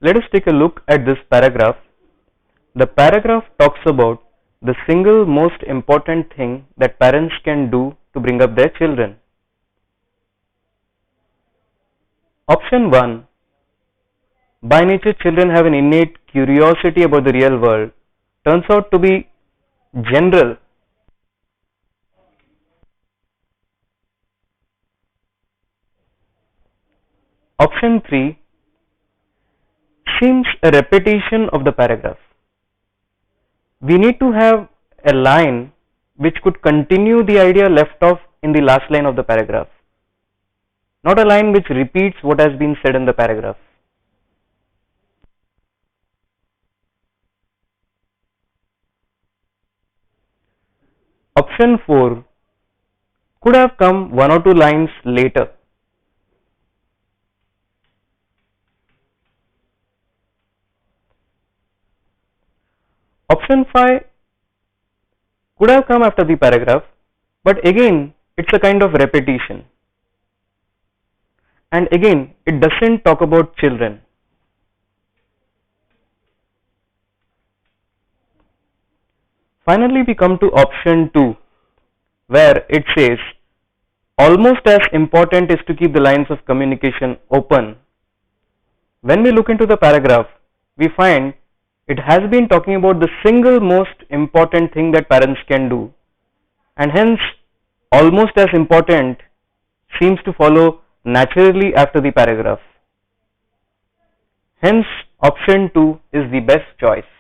Let us take a look at this paragraph. The paragraph talks about the single most important thing that parents can do to bring up their children. Option 1. By nature, children have an innate curiosity about the real world. Turns out to be general. Option 3 seems a repetition of the paragraph. We need to have a line which could continue the idea left off in the last line of the paragraph, not a line which repeats what has been said in the paragraph. Option 4 could have come one or two lines later. Option 5 could have come after the paragraph, but again it's a kind of repetition. And again it doesn't talk about children. Finally we come to option 2, where it says almost as important is to keep the lines of communication open. When we look into the paragraph, we find it has been talking about the single most important thing that parents can do, and hence almost as important seems to follow naturally after the paragraph. Hence option 2 is the best choice.